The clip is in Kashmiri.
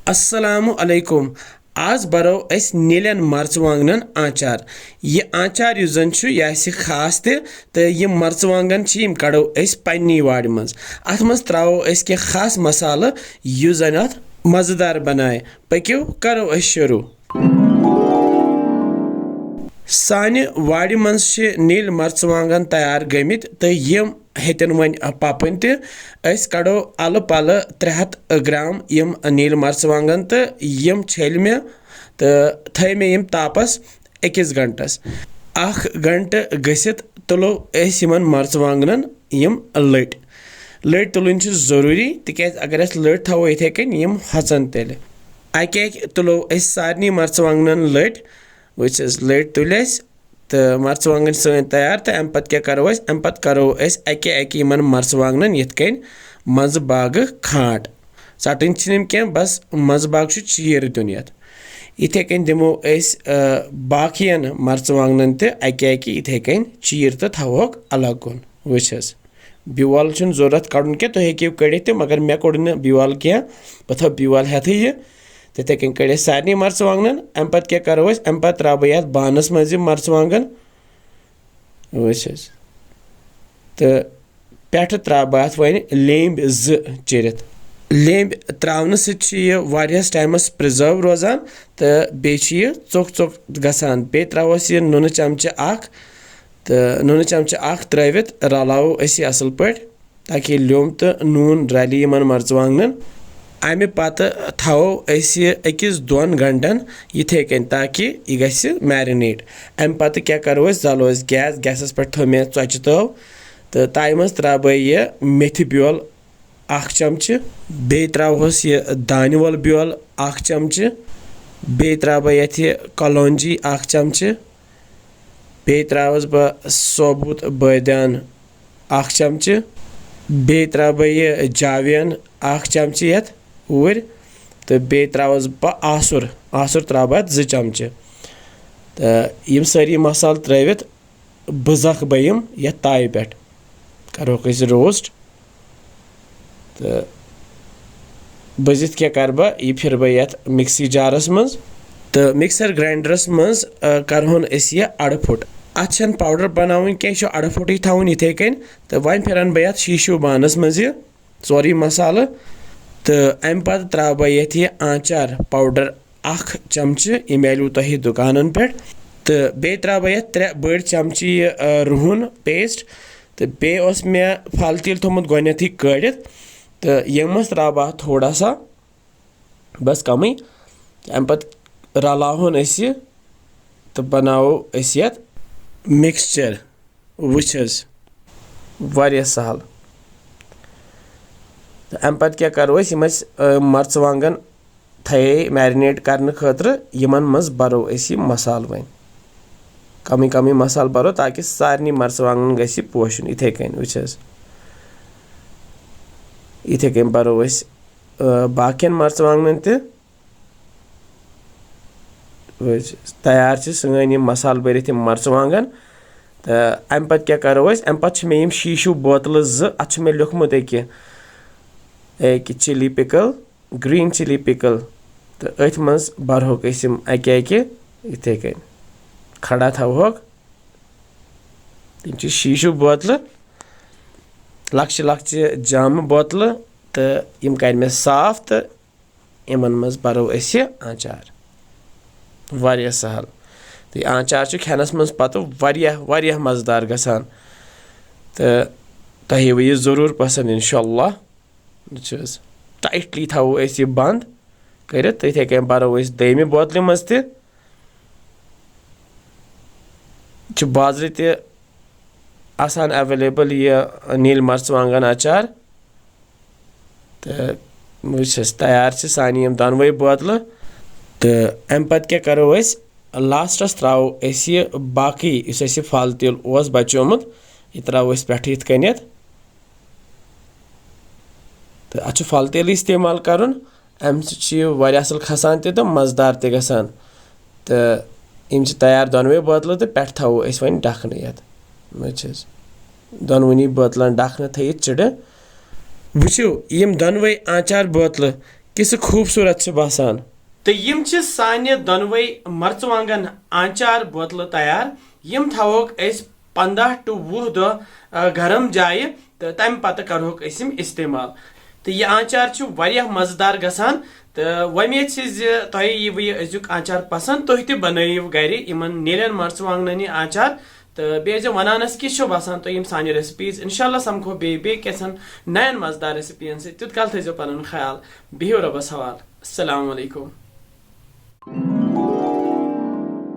Assalamu alaikum. आज बरो अस नीलन मर्चवांगन आचार यह आचार यु जन छु यह आसि खास ते यह मर्चवांगन छि यम कड़ो अस पन्नी वाड़ मज अथ मज त्रावो अस के खास मसाला यु जन अथ मजेदार बनाए पक्यो करो अस शुरू साने वाड़ मज छ नील मर्चवांगन तैयार गमित ते यम हेतन वन पपन तस कड़ो अल पल 300 ग्राम यम नील मर्चवांगन तो यम छेल मे तो थे मे यम तापस 1 घंटस 1 घंटे गसित तुलो अस यमन मर्चवांगन यम लट तुलन जरूरी तिकाज अगर अस लट थवो इथे कन यम हचन तेल अके तुलो अस सारनी मर्चवांगन लट वचस लट तुल अस तो मर्चवांगन सन तैयार तो अम पत क्या करो अम पत करो अके यमन मर्चवांगन यथ कन मज बाग खाट चटन छम क्या बस मज बाग चीर दिन इथे कन दिमो बाकियन मर्चवांगन तके इथे कन चीर तो थवोक अलग कुन वचस बिवाल जरूरत कड़न क्या तुम हेकिव कड़ित मगर मे कोड़ न बिवाल क्या बह थो बिवाल हेथ यह तिथे कन कड़ सारे मर्चवांगन अम पत क्या करो अम पत त्रा बह बानस मज मर्चवांगन वचस तो पे त्रा बह वन लेम्ब चिरित लेम्ब त्रावन सह टाइमस प्रिजर्व रोजान तो बे चोक चोक गसान बे त्रोस यह नुन चमचे तो नुन चमचे त्रित रलावो अस असल पे ताकि लोम तो नून रलि यमन मर्चवांगन अमे पत थवो अस 1-2 घंटन इथे कन ताकि यह गस मैरिनेट अम पत क्या करो जलो गैसस पे थो मे चोच तो ताई मज त्रा बह यह मेथि ब्योल 1 चमचे बे त्रोहस यह दान वोल ब्योल 1 चमचे बे त्रा बह ये कलौंजी 1 चमचे बे त्रावस बह सोबुत बदान 1 चमचे बे त्रा बह यह जावियन 1 चमचे ये ऊर तो बे त्रावस बह आसुर त्रा बह 2 चमचे तो यम सारी मसाल त्रित बजख बह ये ताई पे करो रोस्ट तो बजित क्या कर बह यह फिर बह ये मिक्सी जारस मज तो मिक्सर ग्राइंडरस मज करहोन अस यह अड़ फुट अत पाउडर बनावन क्या अड़ फुट थवन इथे कन तो वन फिरन बह शीशु बानस मज यह सोरी मसाला तो अम पत त्रा बह ये आचार पाउडर 1 चमचे यह मिलो तुह दुकान पे तो बे त्रा बह 3 बड़ चमचे रुहन पेस्ट तो बे मे फल तिल थोमुत गोथी कड़ित तो यम त्रा बह थोड़ा सा बस कम अम पत रलावन अस तो बनावो अस ये मिक्सचर वचस वारिया सहल तो अम पत क्या करो मर्चवांगन थे मैरिनेट करने खतर यमन मज बरो अस मसाल वन कमी मसाल बरो ताकि सारे मर्चवांगन गसी पोशन इथे कन वचस इथे कन बरो अस बाकियन मर्चवांगन तैयार सन मसाल भरित मर्चवांगन तो अम पत क्या करो अम पत मे शीशु बोतल 2 अत मे लिखमुत chili pickle green chili pickle तो अथ मज बरहोक अके इथे कन खड़ा थवोक तम शीशु बोतल लक्ष्य जाम बोतल तो यम कर मे साफ तो यमन मज बरो अस आचार वारिया सहल तो आचार खेनस मज पत वारिया मजेदार गसान तो तुह वो यह जरूर पसंद इंशाल्लाह टाइटली थवो अस यह बंद कर इथे कन बरो अस दमे बोतल मज बाजर आसान अवेलेबल यह नील मर्चवांगन अचार तो वस तैयार सानी यम दोनवे बोतल तो अम पत क्या करो लास्टस त्रावो अस यह बाकी इस फल तिल बचोमुत यह त्रावो अस पे इत कन तो अत फल तेल इस्तेमाल करुन अम सह असल खसान तो मजेदार ते गसान तो यम तैयार दोनवे बोतल तो पे थवो अस वन ढखन ये दोनवनी बोतलन ढखन थ चिड़ वो यम दोनवे आचार बोतल کِژھ خوٗبصوٗرت چھِ باسان. تہٕ یِم چھِ سانہِ دۄنوَے مرژٕوانٛگن آنچار بوتلہٕ تیار. یِم تھاوہوکھ أسۍ 15 to 20 دۄہ گرم جایہِ تہٕ تمہِ پتہٕ کرہوکھ أسۍ یِم استعمال. تہٕ یہِ آنچار چھُ واریاہ مزٕدار گژھان. تہٕ وۄمید چھِ زِ تۄہہِ ییٖوٕ یہِ أزیُک آنچار پسنٛد. تُہۍ تہِ بنٲیِو گرِ یِمن نیلٮ۪ن مرژٕوانٛگنن یہِ آنچار. تہٕ بیٚیہِ ٲسۍزیو ونان اسہِ کِژھ چھو باسان تۄہہِ یِم سانہِ ریسپیٖز. انشاءاللہ سمکھو بیٚیہِ کینٛژھن نین مزٕدار ریسپین سۭتۍ. تیُت کال تھٲیزیو پنُن خیال. بِہِو رۄبس حوال. السلام علیکم.